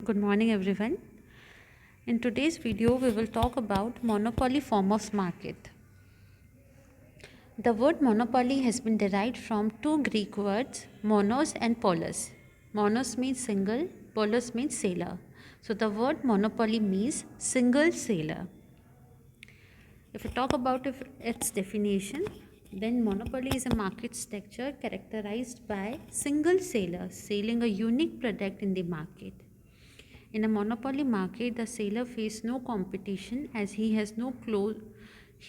Good morning everyone. In today's video we will talk about monopoly form of market. The word monopoly has been derived from two Greek words, monos and polos. Monos means single, polos means sailor. So the word monopoly means single sailor. If we talk about its definition, then monopoly is a market structure characterized by single sailor selling a unique product in the market. In a monopoly market, the seller faces no competition as he has no close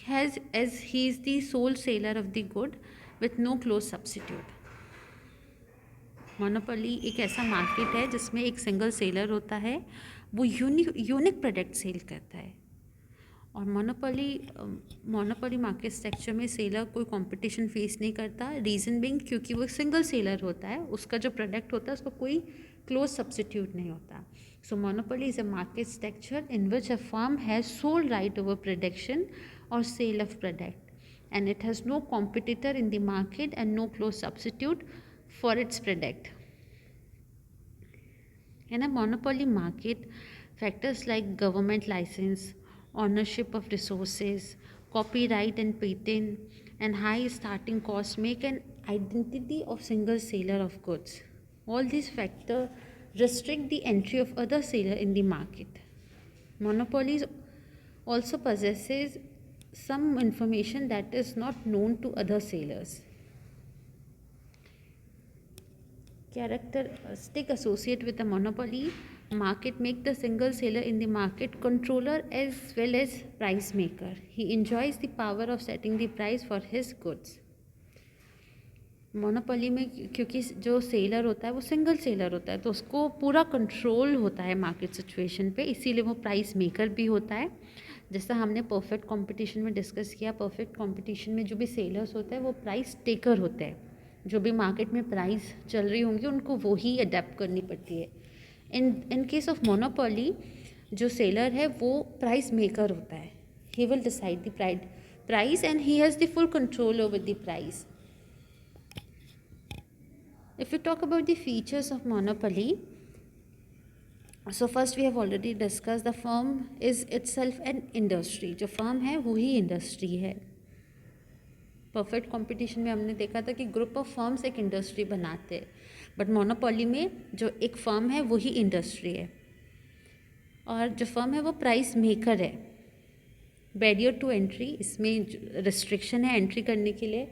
as he is the sole seller of the good with no close substitute. Monopoly एक ऐसा market है जिसमें एक single seller होता है, वो unique product cell करता है. और मोनोपोली मार्केट स्ट्रक्चर में सेलर कोई कंपटीशन फेस नहीं करता. रीज़न बिंग क्योंकि वो सिंगल सेलर होता है, उसका जो प्रोडक्ट होता है उसको कोई क्लोज सब्सिट्यूट नहीं होता. So monopoly is a market structure in which a firm has sole right over production और sale of product and it has no competitor in the market and no close substitute for its product. In a monopoly market, factors like government license, ownership of resources, copyright and patent, and high starting costs make an identity of single seller of goods. All these factors restrict the entry of other seller in the market. Monopolies also possesses some information that is not known to other sellers. Characteristic associated with a monopoly market make the single seller in the market controller as well as price maker. He enjoys the power of setting the price for his goods. Monopoly में क्योंकि जो seller होता है वो single seller होता है, तो उसको पूरा कंट्रोल होता है मार्केट सिचुएशन पे, इसीलिए वो प्राइस मेकर भी होता है. जैसा हमने परफेक्ट कंपटीशन में डिस्कस किया, परफेक्ट कंपटीशन में जो भी सेलर्स होते हैं वो प्राइस टेकर होते हैं. जो भी मार्केट में प्राइस चल रही होंगी उनको वो ही अडेप्ट करनी पड़ती है. इन केस ऑफ मोनोपोली जो सेलर है वो प्राइस मेकर होता है. He will decide the price and he has the full control over the price. If we talk about the features of monopoly, so first we have already discussed the firm is itself an industry. जो firm है वो ही industry है. Perfect competition में हमने देखा था कि group of firms एक इंडस्ट्री बनाते हैं, बट मोनोपोली में जो एक फर्म है वही इंडस्ट्री है. और जो फर्म है वो प्राइस मेकर है. बैरियर टू एंट्री, इसमें रिस्ट्रिक्शन है एंट्री करने के लिए.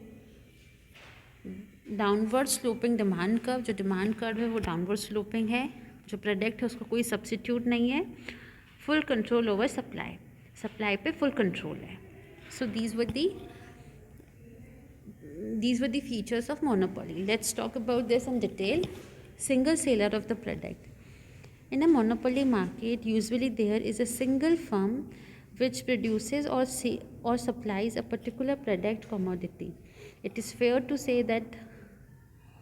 डाउनवर्ड स्लोपिंग डिमांड कर्व, जो डिमांड कर्व है वो डाउनवर्ड स्लोपिंग है. जो प्रोडक्ट है उसका कोई सब्सिट्यूट नहीं है. फुल कंट्रोल ओवर सप्लाई पे फुल कंट्रोल है. सो these were the features of monopoly. Let's talk about this in detail. Single seller of the product. In a monopoly market, usually there is a single firm which produces or supplies a particular product commodity. It is fair to say that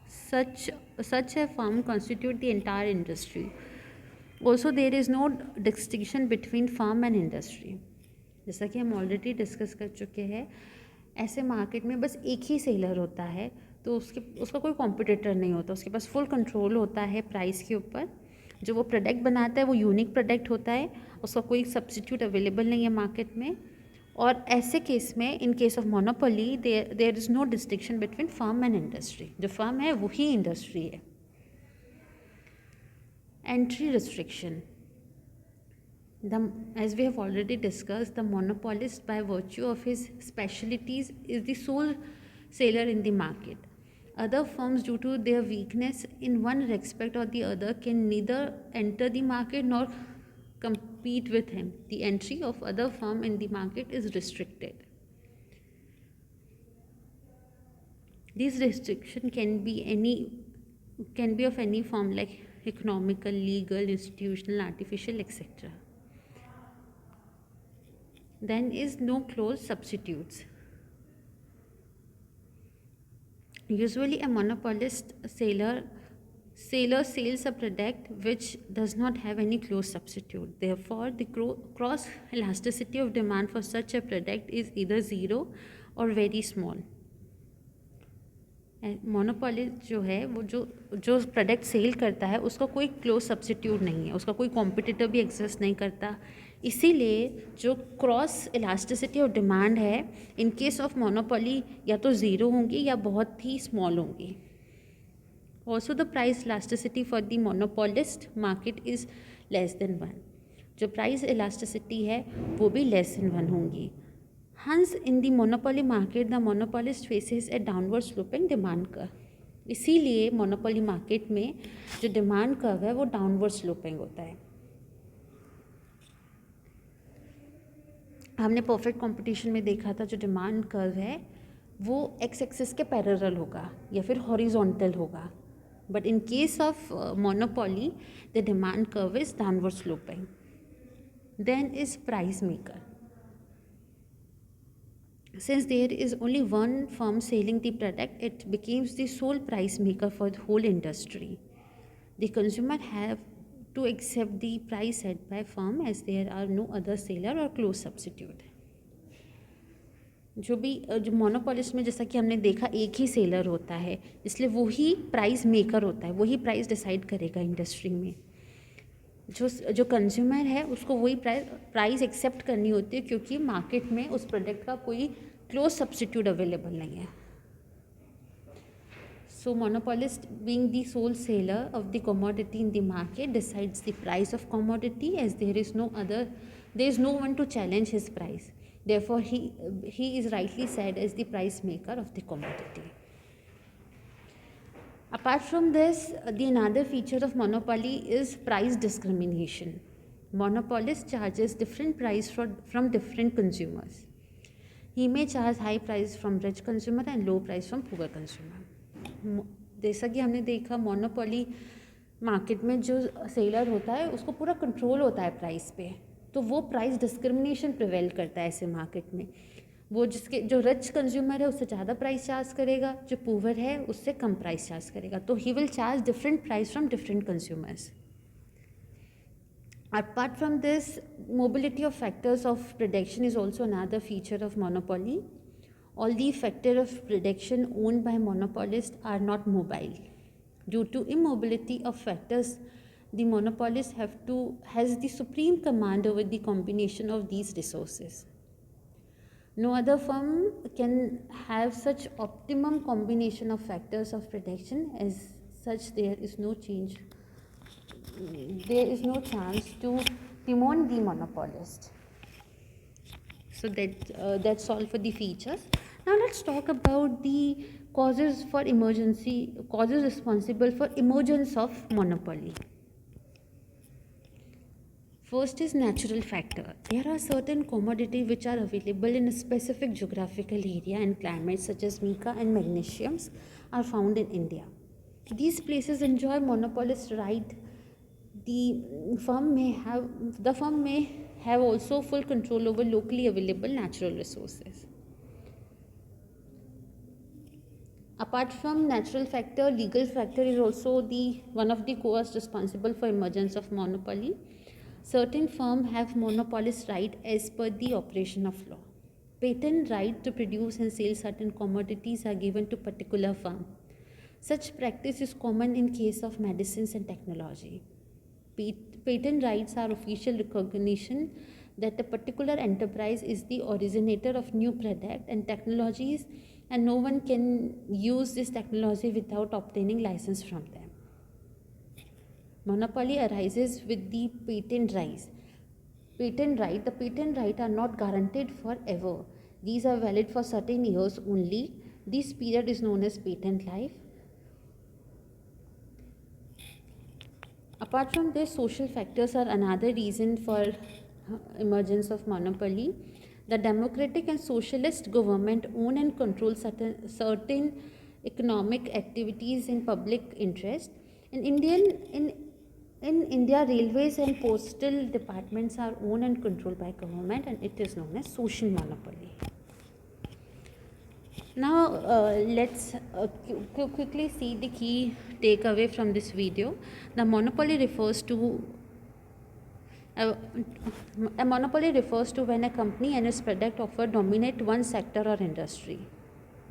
such a firm constitute the entire industry. Also, there is no distinction between firm and industry. जैसा कि हम already discuss कर चुके हैं, ऐसे market में बस एक ही सेलर होता है, तो उसका कोई कॉम्पिटिटर नहीं होता. उसके पास फुल कंट्रोल होता है प्राइस के ऊपर. जो वो प्रोडक्ट बनाता है वो यूनिक प्रोडक्ट होता है, उसका कोई सब्सिट्यूट अवेलेबल नहीं है मार्केट में. और ऐसे केस में, in case of monopoly, there is no distinction between firm and industry. जो फर्म है वही इंडस्ट्री है. Entry restriction. As we have already discussed, the monopolist by virtue of his specialties is the sole seller in the market. Other firms, due to their weakness in one respect or the other, can neither enter the market nor compete with him. The entry of other firm in the market is restricted. These restrictions can be of any form, like economical, legal, institutional, artificial, etc. Then is no close substitutes. Usually a monopolist seller sells a product which does not have any close substitute. Therefore, the cross elasticity of demand for such a product is either zero or very small. Monopoly जो है वो जो जो product cell करता है उसका कोई close substitute नहीं है, उसका कोई कॉम्पिटिटर भी एग्जिस्ट नहीं करता। इसीलिए जो क्रॉस इलास्टिसिटी और डिमांड है इन केस ऑफ मोनोपोली या तो ज़ीरो होंगी या बहुत ही स्मॉल होंगी। Also the price elasticity for the monopolist market is less than one. जो प्राइस इलास्टिसिटी है वो भी लेस देन वन होंगी। हंस in the monopoly market the monopolist faces A downward sloping demand curve. इसीलिए मोनोपोली मार्केट में जो demand curve है वो डाउनवर्ड स्लोपिंग होता है। हमने परफेक्ट कंपटीशन में देखा था जो डिमांड कर्व है वो एक्स एक्सिस के पैरेलल होगा या फिर हॉरिजॉन्टल होगा, but in case of monopoly the demand curve is downward sloping. Then is price maker. Since there is only one firm selling the product, it becomes the sole price maker for the whole industry. The consumer have to accept the price set by firm as there are no other seller or close substitute. जो monopolist में जैसा कि हमने देखा एक ही seller होता है, इसलिए वही प्राइस मेकर होता है, वही प्राइस डिसाइड करेगा इंडस्ट्री में। जो कंज्यूमर है उसको वही प्राइस एक्सेप्ट करनी होती है क्योंकि मार्केट में उस प्रोडक्ट का कोई क्लोज सब्स्टिट्यूट अवेलेबल नहीं है। So monopolist being the sole seller of the commodity in the market decides the price of commodity as there is no one to challenge his price, therefore he is rightly said as the price maker of the commodity. Apart from this, the another feature of monopoly is price discrimination. Monopolist charges different price from different consumers. He may charge high price from rich consumer and low price from poor consumer. जैसा कि हमने देखा monopoly market में जो seller होता है उसको पूरा कंट्रोल होता है प्राइस पे, तो वो प्राइस डिस्क्रिमिनेशन प्रिवेल करता है ऐसे मार्केट में। वो जो रिच कंज्यूमर है उससे ज़्यादा प्राइस चार्ज करेगा, जो पुअर है उससे कम प्राइस चार्ज करेगा, तो he will charge different price from different consumers. Apart from this, mobility of factors of production is also another feature of monopoly. All the factor of production owned by monopolist are not mobile. Due to immobility of factors, the monopolist has the supreme command over the combination of these resources. No other firm can have such optimum combination of factors of production. As such, there is no chance to demote the monopolist. So that's all for the features. Now let's talk about the causes responsible for emergence of monopoly. First is natural factor. There are certain commodities which are available in a specific geographical area and climate, such as mica and magnesiums are found in India. These places enjoy monopolist right. The firm may have also full control over locally available natural resources. Apart from natural factor, legal factor is also one of the causes responsible for emergence of monopoly. Certain firms have monopolist right as per the operation of law. Patent right to produce and sell certain commodities are given to particular firm. Such practice is common in case of medicines and technology. Patent rights are official recognition that a particular enterprise is the originator of new product and technologies, and no one can use this technology without obtaining license from them. Monopoly arises with the patent rights. The patent rights are not guaranteed forever. These are valid for certain years only. This period is known as patent life. Apart from this, social factors are another reason for emergence of monopoly. The democratic and socialist government own and control certain economic activities in public interest. In India, railways and postal departments are owned and controlled by government, and it is known as social monopoly. Now, let's quickly see the key takeaway from this video. A monopoly refers to when a company and its product offer dominate one sector or industry.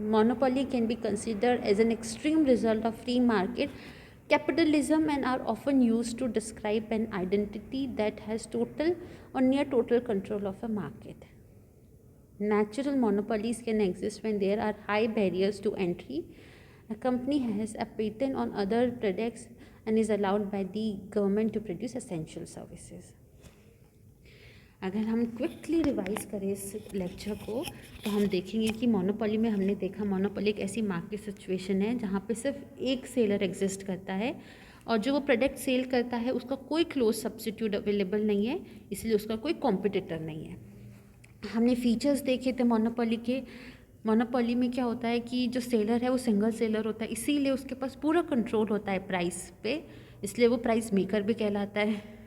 Monopoly can be considered as an extreme result of free market capitalism and are often used to describe an identity that has total or near total control of a market. Natural monopolies can exist when there are high barriers to entry. A company has a patent on other products and is allowed by the government to produce essential services. अगर हम quickly revise करें इस lecture को तो हम देखेंगे कि monopoly में हमने देखा मोनोपोली एक ऐसी मार्केट सिचुएशन है जहाँ पे सिर्फ एक सेलर एग्जिस्ट करता है और जो वो प्रोडक्ट सेल करता है उसका कोई क्लोज सब्स्टिट्यूट अवेलेबल नहीं है, इसलिए उसका कोई कॉम्पिटिटर नहीं है. हमने फीचर्स देखे थे मोनोपोली के. मोनोपोली में क्या होता है कि जो सेलर है वो सिंगल सेलर होता है, इसीलिए उसके पास पूरा कंट्रोल होता है प्राइस पे, इसलिए वो प्राइस मेकर भी कहलाता है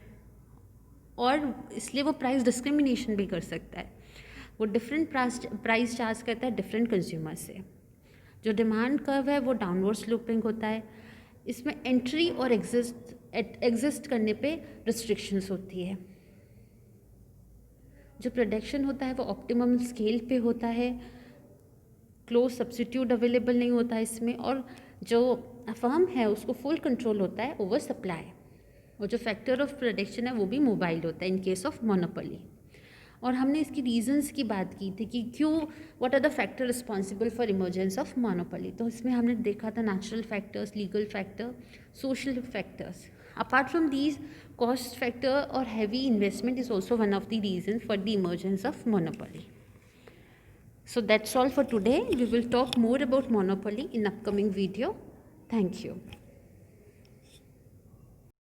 और इसलिए वो प्राइस डिस्क्रिमिनेशन भी कर सकता है. वो डिफरेंट प्राइस चार्ज करता है डिफरेंट कंज्यूमर से. जो डिमांड कर्व है वो डाउनवर्ड स्लोपिंग होता है. इसमें एंट्री और एग्जिस्ट करने पे रिस्ट्रिक्शंस होती है. जो प्रोडक्शन होता है वो ऑप्टिमम स्केल पे होता है, क्लोज सब्स्टिट्यूट अवेलेबल नहीं होता है इसमें, और जो फर्म है उसको फुल कंट्रोल होता है ओवर सप्लाई. और जो फैक्टर ऑफ प्रोडक्शन है वो भी मोबाइल होता है इन केस ऑफ मोनोपोली. और हमने इसकी रीजंस की बात की थी कि क्यों, what are the factor responsible for emergence of monopoly. तो इसमें हमने देखा था natural factors, legal factor, social factors. Apart from these, cost factor or heavy investment is also one of the reasons for the emergence of monopoly. So that's all for today. We will talk more about monopoly in upcoming video. Thank you.